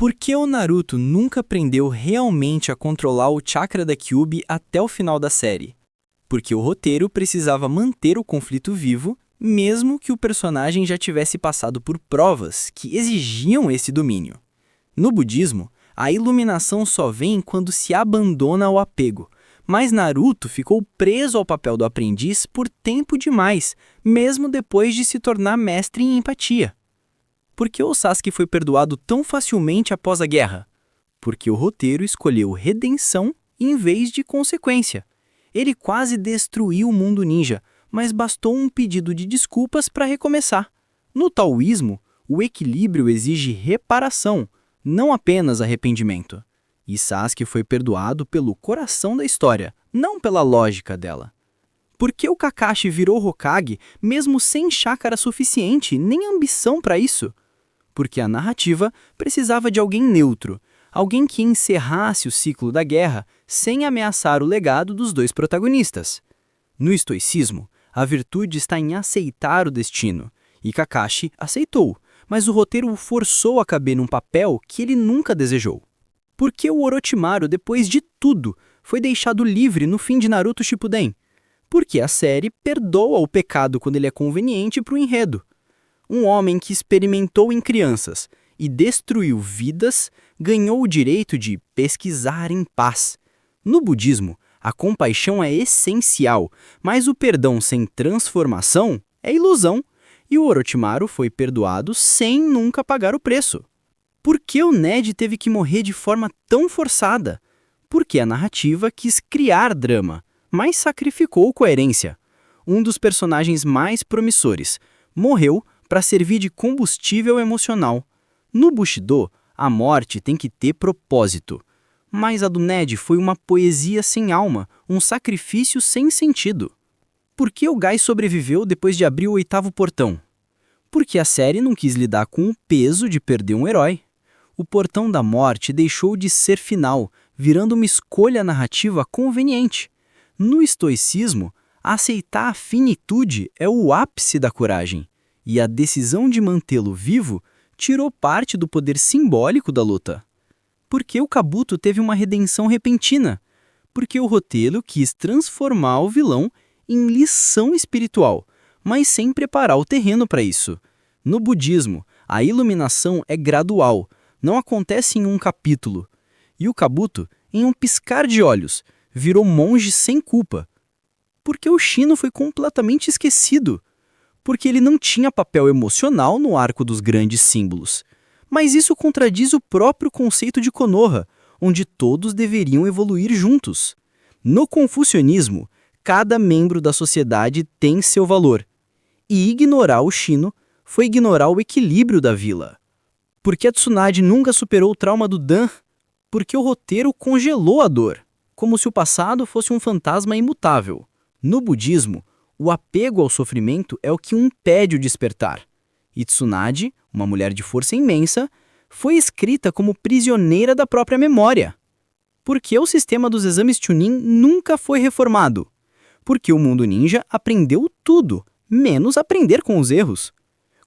Por que o Naruto nunca aprendeu realmente a controlar o chakra da Kyuubi até o final da série? Porque o roteiro precisava manter o conflito vivo, mesmo que o personagem já tivesse passado por provas que exigiam esse domínio. No budismo, a iluminação só vem quando se abandona ao apego, mas Naruto ficou preso ao papel do aprendiz por tempo demais, mesmo depois de se tornar mestre em empatia. Por que o Sasuke foi perdoado tão facilmente após a guerra? Porque o roteiro escolheu redenção em vez de consequência. Ele quase destruiu o mundo ninja, mas bastou um pedido de desculpas para recomeçar. No taoísmo, o equilíbrio exige reparação, não apenas arrependimento. E Sasuke foi perdoado pelo coração da história, não pela lógica dela. Por que o Kakashi virou Hokage mesmo sem chakra suficiente nem ambição para isso? Porque a narrativa precisava de alguém neutro, alguém que encerrasse o ciclo da guerra sem ameaçar o legado dos dois protagonistas. No estoicismo, a virtude está em aceitar o destino, e Kakashi aceitou, mas o roteiro o forçou a caber num papel que ele nunca desejou. Por que o Orochimaru, depois de tudo, foi deixado livre no fim de Naruto Shippuden? Porque a série perdoa o pecado quando ele é conveniente para o enredo. Um homem que experimentou em crianças e destruiu vidas ganhou o direito de pesquisar em paz. No budismo, a compaixão é essencial, mas o perdão sem transformação é ilusão, e o Orochimaru foi perdoado sem nunca pagar o preço. Por que o Ned teve que morrer de forma tão forçada? Porque a narrativa quis criar drama, mas sacrificou coerência. Um dos personagens mais promissores morreu para servir de combustível emocional. No Bushido, a morte tem que ter propósito. Mas a do Ned foi uma poesia sem alma, um sacrifício sem sentido. Por que o Gai sobreviveu depois de abrir o 8º portão? Porque a série não quis lidar com o peso de perder um herói. O portão da morte deixou de ser final, virando uma escolha narrativa conveniente. No estoicismo, aceitar a finitude é o ápice da coragem. E a decisão de mantê-lo vivo tirou parte do poder simbólico da luta. Por que o Kabuto teve uma redenção repentina? Porque o roteiro quis transformar o vilão em lição espiritual, mas sem preparar o terreno para isso. No budismo, a iluminação é gradual, não acontece em um capítulo. E o Kabuto, em um piscar de olhos, virou monge sem culpa. Porque o Shino foi completamente esquecido. Porque ele não tinha papel emocional no arco dos grandes símbolos. Mas isso contradiz o próprio conceito de Konoha, onde todos deveriam evoluir juntos. No confucionismo, cada membro da sociedade tem seu valor. E ignorar o Shino foi ignorar o equilíbrio da vila. Porque a Tsunade nunca superou o trauma do Dan? Porque o roteiro congelou a dor, como se o passado fosse um fantasma imutável. No budismo, o apego ao sofrimento é o que impede o despertar. E Tsunade, uma mulher de força imensa, foi escrita como prisioneira da própria memória. Porque o sistema dos exames Chunin nunca foi reformado. Porque o mundo ninja aprendeu tudo, menos aprender com os erros.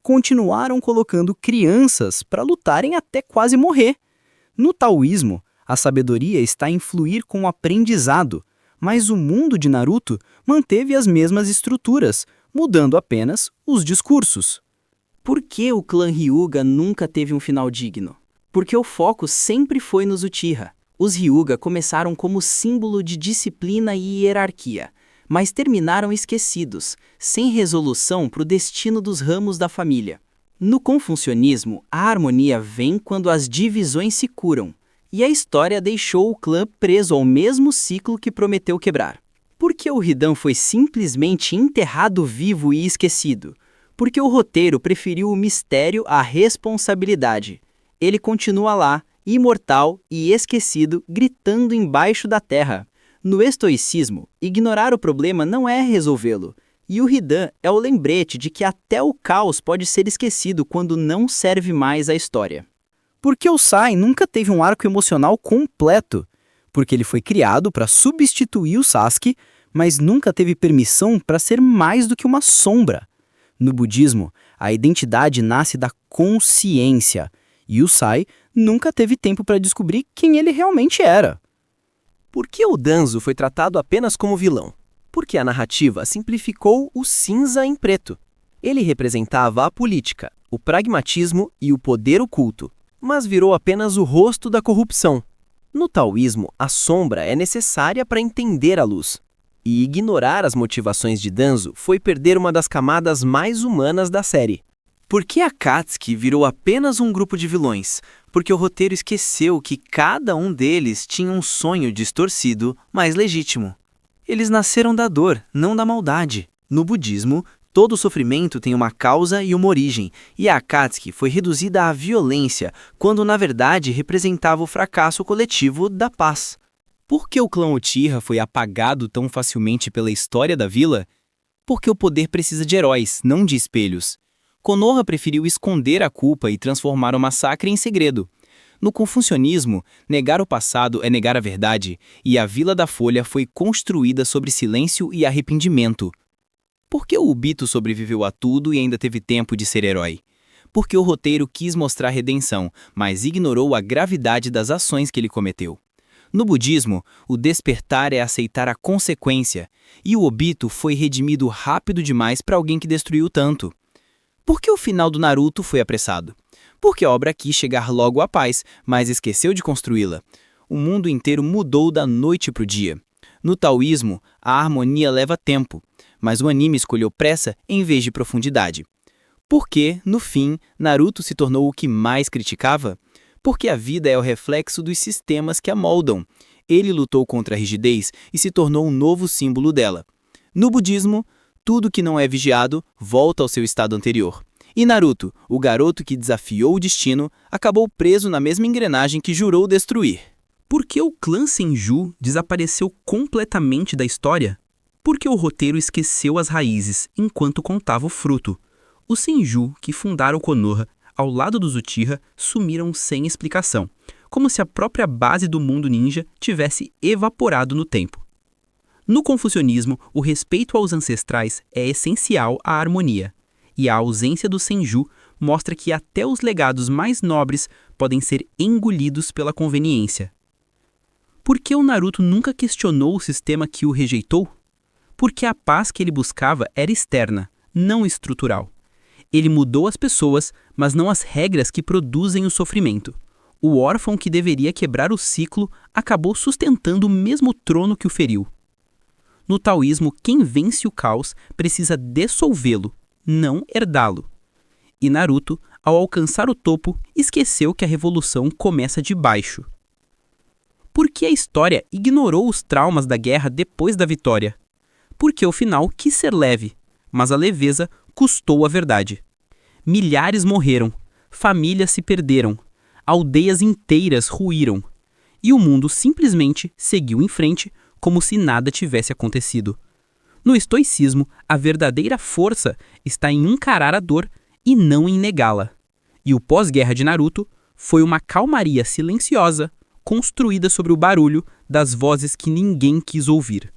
Continuaram colocando crianças para lutarem até quase morrer. No taoísmo, a sabedoria está em fluir com o aprendizado, mas o mundo de Naruto manteve as mesmas estruturas, mudando apenas os discursos. Por que o clã Hyuga nunca teve um final digno? Porque o foco sempre foi nos Uchiha. Os Hyuga começaram como símbolo de disciplina e hierarquia, mas terminaram esquecidos, sem resolução para o destino dos ramos da família. No confucionismo, a harmonia vem quando as divisões se curam, e a história deixou o clã preso ao mesmo ciclo que prometeu quebrar. Por que o Hidan foi simplesmente enterrado vivo e esquecido? Porque o roteiro preferiu o mistério à responsabilidade. Ele continua lá, imortal e esquecido, gritando embaixo da terra. No estoicismo, ignorar o problema não é resolvê-lo. E o Hidan é o lembrete de que até o caos pode ser esquecido quando não serve mais à história. Porque o Sai nunca teve um arco emocional completo. Porque ele foi criado para substituir o Sasuke, mas nunca teve permissão para ser mais do que uma sombra. No budismo, a identidade nasce da consciência, e o Sai nunca teve tempo para descobrir quem ele realmente era. Por que o Danzo foi tratado apenas como vilão? Porque a narrativa simplificou o cinza em preto. Ele representava a política, o pragmatismo e o poder oculto, mas virou apenas o rosto da corrupção. No taoísmo, a sombra é necessária para entender a luz. E ignorar as motivações de Danzo foi perder uma das camadas mais humanas da série. Por que a Akatsuki virou apenas um grupo de vilões? Porque o roteiro esqueceu que cada um deles tinha um sonho distorcido, mas legítimo. Eles nasceram da dor, não da maldade. No budismo, todo sofrimento tem uma causa e uma origem, e a Akatsuki foi reduzida à violência, quando na verdade representava o fracasso coletivo da paz. Por que o clã Uchiha foi apagado tão facilmente pela história da vila? Porque o poder precisa de heróis, não de espelhos. Konoha preferiu esconder a culpa e transformar o massacre em segredo. No confucionismo, negar o passado é negar a verdade, e a Vila da Folha foi construída sobre silêncio e arrependimento. Por que o Obito sobreviveu a tudo e ainda teve tempo de ser herói? Porque o roteiro quis mostrar redenção, mas ignorou a gravidade das ações que ele cometeu. No budismo, o despertar é aceitar a consequência, e o Obito foi redimido rápido demais para alguém que destruiu tanto. Por que o final do Naruto foi apressado? Porque a obra quis chegar logo à paz, mas esqueceu de construí-la. O mundo inteiro mudou da noite para o dia. No taoísmo, a harmonia leva tempo, mas o anime escolheu pressa em vez de profundidade. Por que, no fim, Naruto se tornou o que mais criticava? Porque a vida é o reflexo dos sistemas que a moldam. Ele lutou contra a rigidez e se tornou um novo símbolo dela. No budismo, tudo que não é vigiado volta ao seu estado anterior. E Naruto, o garoto que desafiou o destino, acabou preso na mesma engrenagem que jurou destruir. Por que o clã Senju desapareceu completamente da história? Porque o roteiro esqueceu as raízes enquanto contava o fruto. Os Senju, que fundaram Konoha ao lado dos Uchiha, sumiram sem explicação, como se a própria base do mundo ninja tivesse evaporado no tempo. No confucionismo, o respeito aos ancestrais é essencial à harmonia, e a ausência do Senju mostra que até os legados mais nobres podem ser engolidos pela conveniência. Por que o Naruto nunca questionou o sistema que o rejeitou? Porque a paz que ele buscava era externa, não estrutural. Ele mudou as pessoas, mas não as regras que produzem o sofrimento. O órfão que deveria quebrar o ciclo acabou sustentando o mesmo trono que o feriu. No taoísmo, quem vence o caos precisa dissolvê-lo, não herdá-lo. E Naruto, ao alcançar o topo, esqueceu que a revolução começa de baixo. Por que a história ignorou os traumas da guerra depois da vitória? Porque o final quis ser leve, mas a leveza custou a verdade. Milhares morreram, famílias se perderam, aldeias inteiras ruíram, e o mundo simplesmente seguiu em frente como se nada tivesse acontecido. No estoicismo, a verdadeira força está em encarar a dor e não em negá-la. E o pós-guerra de Naruto foi uma calmaria silenciosa construída sobre o barulho das vozes que ninguém quis ouvir.